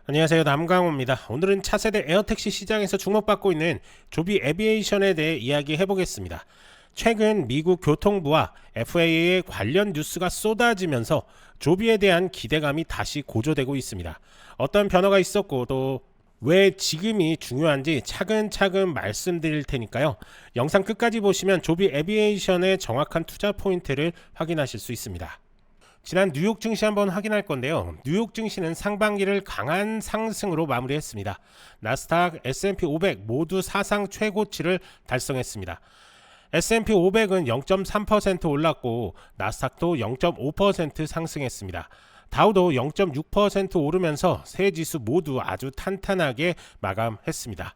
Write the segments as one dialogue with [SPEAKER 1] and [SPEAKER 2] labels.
[SPEAKER 1] 안녕하세요, 남강호입니다. 오늘은 차세대 에어택시 시장에서 주목받고 있는 조비 에비에이션에 대해 이야기해 보겠습니다. 최근 미국 교통부와 FAA의 관련 뉴스가 쏟아지면서 조비에 대한 기대감이 다시 고조되고 있습니다. 어떤 변화가 있었고 또 왜 지금이 중요한지 차근차근 말씀드릴 테니까요. 영상 끝까지 보시면 조비 에비에이션의 정확한 투자 포인트를 확인하실 수 있습니다. 지난 뉴욕 증시 한번 확인할 건데요. 뉴욕 증시는 상반기를 강한 상승으로 마무리했습니다. 나스닥, S&P 500 모두 사상 최고치를 달성했습니다. S&P 500은 0.3% 올랐고 나스닥도 0.5% 상승했습니다. 다우도 0.6% 오르면서 세 지수 모두 아주 탄탄하게 마감했습니다.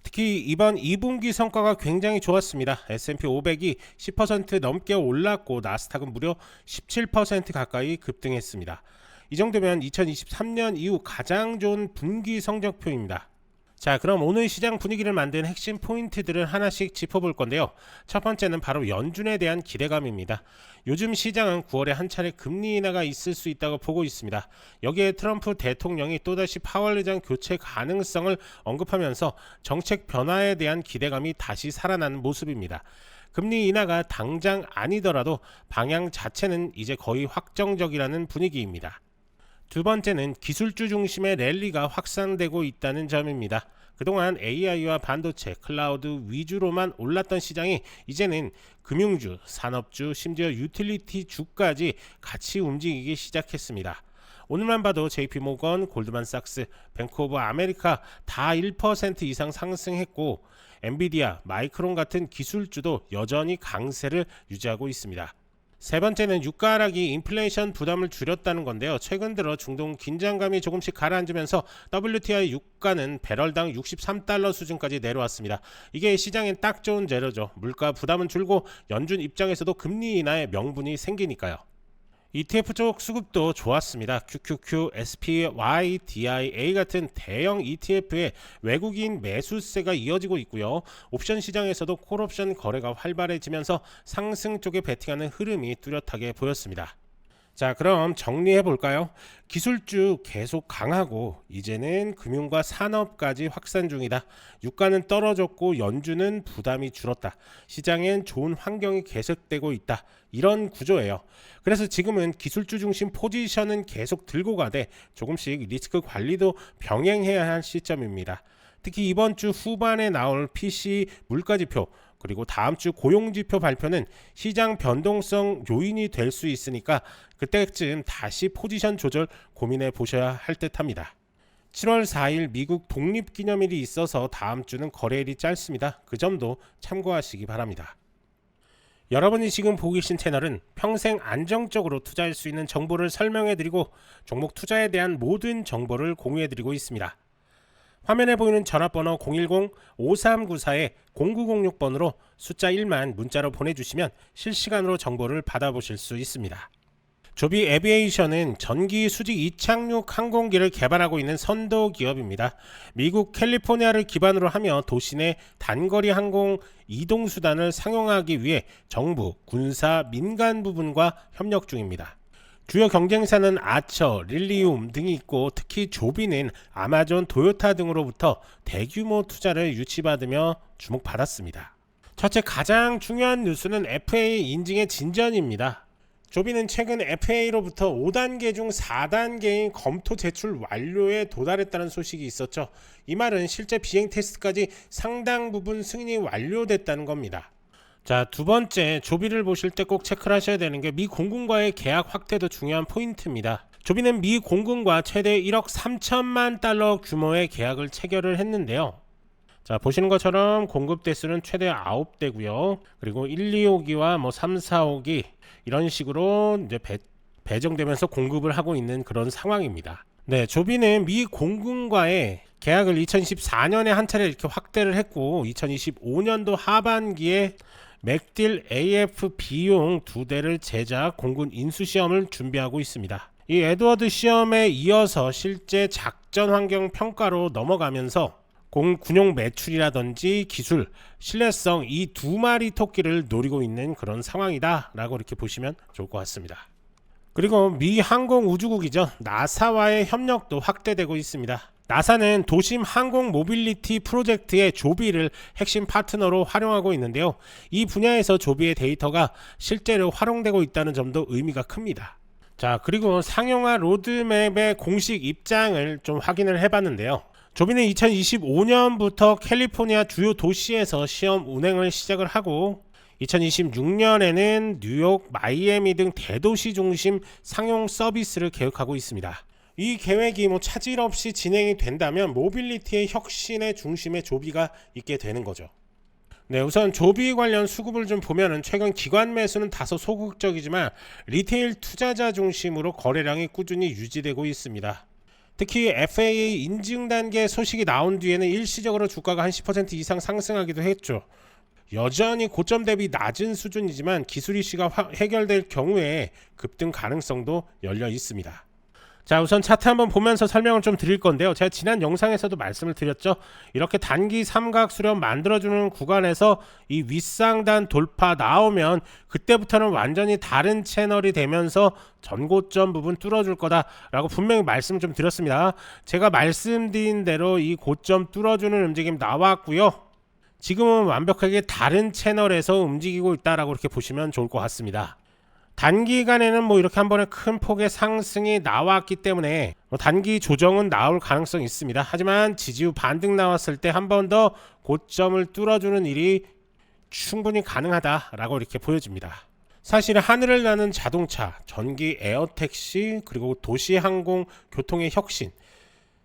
[SPEAKER 1] 특히 이번 2분기 성과가 굉장히 좋았습니다. S&P 500이 10% 넘게 올랐고 나스닥은 무려 17% 가까이 급등했습니다. 이 정도면 2023년 이후 가장 좋은 분기 성적표입니다. 자, 그럼 오늘 시장 분위기를 만든 핵심 포인트들을 하나씩 짚어볼 건데요. 첫 번째는 바로 연준에 대한 기대감입니다. 요즘 시장은 9월에 한 차례 금리 인하가 있을 수 있다고 보고 있습니다. 여기에 트럼프 대통령이 또다시 파월 의장 교체 가능성을 언급하면서 정책 변화에 대한 기대감이 다시 살아나는 모습입니다. 금리 인하가 당장 아니더라도 방향 자체는 이제 거의 확정적이라는 분위기입니다. 두 번째는 기술주 중심의 랠리가 확산되고 있다는 점입니다. 그동안 AI와 반도체, 클라우드 위주로만 올랐던 시장이 이제는 금융주, 산업주, 심지어 유틸리티 주까지 같이 움직이기 시작했습니다. 오늘만 봐도 JP모건, 골드만삭스, 뱅크 오브 아메리카 다 1% 이상 상승했고 엔비디아, 마이크론 같은 기술주도 여전히 강세를 유지하고 있습니다. 세 번째는 유가 하락이 인플레이션 부담을 줄였다는 건데요. 최근 들어 중동 긴장감이 조금씩 가라앉으면서 WTI 유가는 배럴당 63달러 수준까지 내려왔습니다. 이게 시장엔 딱 좋은 재료죠. 물가 부담은 줄고 연준 입장에서도 금리 인하의 명분이 생기니까요. ETF 쪽 수급도 좋았습니다. QQQ, SPY, DIA 같은 대형 ETF에 외국인 매수세가 이어지고 있고요. 옵션 시장에서도 콜옵션 거래가 활발해지면서 상승 쪽에 베팅하는 흐름이 뚜렷하게 보였습니다. 자, 그럼 정리해 볼까요? 기술주 계속 강하고 이제는 금융과 산업까지 확산 중이다. 유가는 떨어졌고 연준은 부담이 줄었다. 시장엔 좋은 환경이 계속되고 있다. 이런 구조예요. 그래서 지금은 기술주 중심 포지션은 계속 들고 가되 조금씩 리스크 관리도 병행해야 할 시점입니다. 특히 이번 주 후반에 나올 PC 물가지표 그리고 다음 주 고용지표 발표는 시장 변동성 요인이 될 수 있으니까 그때쯤 다시 포지션 조절 고민해 보셔야 할 듯합니다. 7월 4일 미국 독립기념일이 있어서 다음 주는 거래일이 짧습니다. 그 점도 참고하시기 바랍니다. 여러분이 지금 보고 계신 채널은 평생 안정적으로 투자할 수 있는 정보를 설명해드리고 종목 투자에 대한 모든 정보를 공유해드리고 있습니다. 화면에 보이는 전화번호 010-5394-0906번으로 숫자 1만 문자로 보내주시면 실시간으로 정보를 받아보실 수 있습니다. 조비 에비에이션은 전기 수직 이착륙 항공기를 개발하고 있는 선도 기업입니다. 미국 캘리포니아를 기반으로 하며 도시 내 단거리 항공 이동수단을 상용하기 위해 정부, 군사, 민간 부분과 협력 중입니다. 주요 경쟁사는 아처, 릴리움 등이 있고 특히 조비는 아마존, 도요타 등으로부터 대규모 투자를 유치받으며 주목받았습니다. 첫째 가장 중요한 뉴스는 FAA 인증의 진전입니다. 조비는 최근 FAA로부터 5단계 중 4단계인 검토 제출 완료에 도달했다는 소식이 있었죠. 이 말은 실제 비행 테스트까지 상당 부분 승인이 완료됐다는 겁니다. 자, 두 번째 조비를 보실 때 꼭 체크를 하셔야 되는 게 미 공군과의 계약 확대도 중요한 포인트입니다. 조비는 미 공군과 최대 1억 3천만 달러 규모의 계약을 체결을 했는데요. 자, 보시는 것처럼 공급 대수는 최대 9대고요. 그리고 1, 2호기와 3, 4호기 이런 식으로 이제 배정되면서 공급을 하고 있는 그런 상황입니다. 네, 조비는 미 공군과의 계약을 2014년에 한 차례 이렇게 확대를 했고 2025년도 하반기에 맥딜 AF-B용 2대를 제작 공군 인수 시험을 준비하고 있습니다. 이 에드워드 시험에 이어서 실제 작전 환경 평가로 넘어가면서 군용 매출이라든지 기술, 신뢰성 이 두 마리 토끼를 노리고 있는 그런 상황이다 라고 이렇게 보시면 좋을 것 같습니다. 그리고 미 항공우주국이죠. 나사와의 협력도 확대되고 있습니다. 나사는 도심 항공 모빌리티 프로젝트의 조비를 핵심 파트너로 활용하고 있는데요. 이 분야에서 조비의 데이터가 실제로 활용되고 있다는 점도 의미가 큽니다. 자, 그리고 상용화 로드맵의 공식 입장을 좀 확인을 해봤는데요. 조비는 2025년부터 캘리포니아 주요 도시에서 시험 운행을 시작을 하고 2026년에는 뉴욕, 마이애미 등 대도시 중심 상용 서비스를 계획하고 있습니다. 이 계획이 차질 없이 진행이 된다면 모빌리티의 혁신의 중심에 조비가 있게 되는 거죠. 네, 우선 조비 관련 수급을 좀 보면은 최근 기관 매수는 다소 소극적이지만 리테일 투자자 중심으로 거래량이 꾸준히 유지되고 있습니다. 특히 FAA 인증 단계 소식이 나온 뒤에는 일시적으로 주가가 한 10% 이상 상승하기도 했죠. 여전히 고점 대비 낮은 수준이지만 기술 이슈가 해결될 경우에 급등 가능성도 열려 있습니다. 자, 우선 차트 한번 보면서 설명을 좀 드릴 건데요. 제가 지난 영상에서도 말씀을 드렸죠. 이렇게 단기 삼각 수렴 만들어주는 구간에서 이 윗상단 돌파 나오면 그때부터는 완전히 다른 채널이 되면서 전고점 부분 뚫어줄 거다라고 분명히 말씀을 좀 드렸습니다. 제가 말씀드린 대로 이 고점 뚫어주는 움직임 나왔고요. 지금은 완벽하게 다른 채널에서 움직이고 있다라고 이렇게 보시면 좋을 것 같습니다. 단기간에는 이렇게 한 번에 큰 폭의 상승이 나왔기 때문에 단기 조정은 나올 가능성이 있습니다. 하지만 지지 후 반등 나왔을 때 한 번 더 고점을 뚫어주는 일이 충분히 가능하다라고 이렇게 보여집니다. 사실 하늘을 나는 자동차, 전기 에어택시, 그리고 도시 항공 교통의 혁신,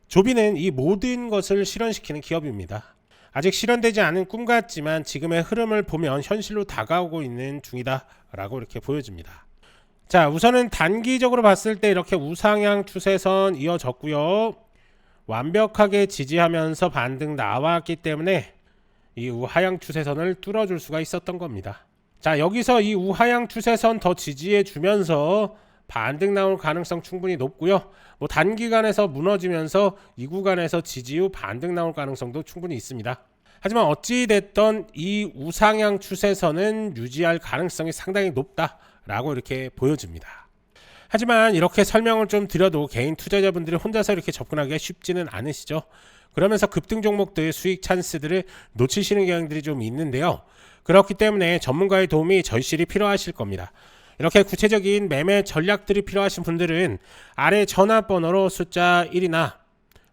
[SPEAKER 1] 조비는 이 모든 것을 실현시키는 기업입니다. 아직 실현되지 않은 꿈 같지만 지금의 흐름을 보면 현실로 다가오고 있는 중이다 라고 이렇게 보여집니다. 자, 우선은 단기적으로 봤을 때 이렇게 우상향 추세선 이어졌고요. 완벽하게 지지하면서 반등 나왔기 때문에 이 우하향 추세선을 뚫어줄 수가 있었던 겁니다. 자, 여기서 이 우하향 추세선 더 지지해 주면서 반등 나올 가능성 충분히 높고요. 단기간에서 무너지면서 이 구간에서 지지 후 반등 나올 가능성도 충분히 있습니다. 하지만 어찌 됐던 이 우상향 추세선은 유지할 가능성이 상당히 높다라고 이렇게 보여집니다. 하지만 이렇게 설명을 좀 드려도 개인 투자자분들이 혼자서 이렇게 접근하기가 쉽지는 않으시죠. 그러면서 급등 종목들 수익 찬스들을 놓치시는 경향들이 좀 있는데요. 그렇기 때문에 전문가의 도움이 절실히 필요하실 겁니다. 이렇게 구체적인 매매 전략들이 필요하신 분들은 아래 전화번호로 숫자 1이나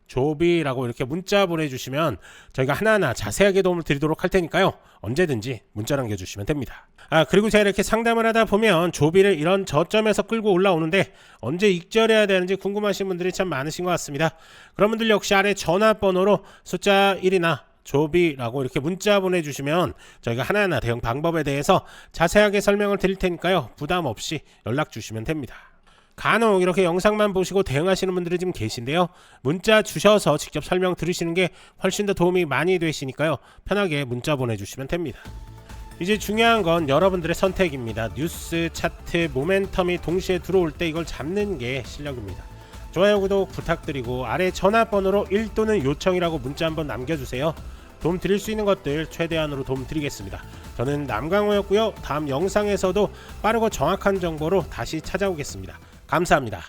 [SPEAKER 1] 조비라고 이렇게 문자 보내주시면 저희가 하나하나 자세하게 도움을 드리도록 할 테니까요. 언제든지 문자 남겨주시면 됩니다. 그리고 제가 이렇게 상담을 하다 보면 조비를 이런 저점에서 끌고 올라오는데 언제 익절해야 되는지 궁금하신 분들이 참 많으신 것 같습니다. 그런 분들 역시 아래 전화번호로 숫자 1이나 조비라고 이렇게 문자 보내주시면 저희가 하나하나 대응 방법에 대해서 자세하게 설명을 드릴 테니까요. 부담 없이 연락 주시면 됩니다. 간혹 이렇게 영상만 보시고 대응하시는 분들이 좀 계신데요. 문자 주셔서 직접 설명 들으시는 게 훨씬 더 도움이 많이 되시니까요. 편하게 문자 보내주시면 됩니다. 이제 중요한 건 여러분들의 선택입니다. 뉴스, 차트, 모멘텀이 동시에 들어올 때 이걸 잡는 게 실력입니다. 좋아요, 구독 부탁드리고 아래 전화번호로 1 또는 요청이라고 문자 한번 남겨주세요. 도움 드릴 수 있는 것들 최대한으로 도움 드리겠습니다. 저는 남강호였고요. 다음 영상에서도 빠르고 정확한 정보로 다시 찾아오겠습니다. 감사합니다.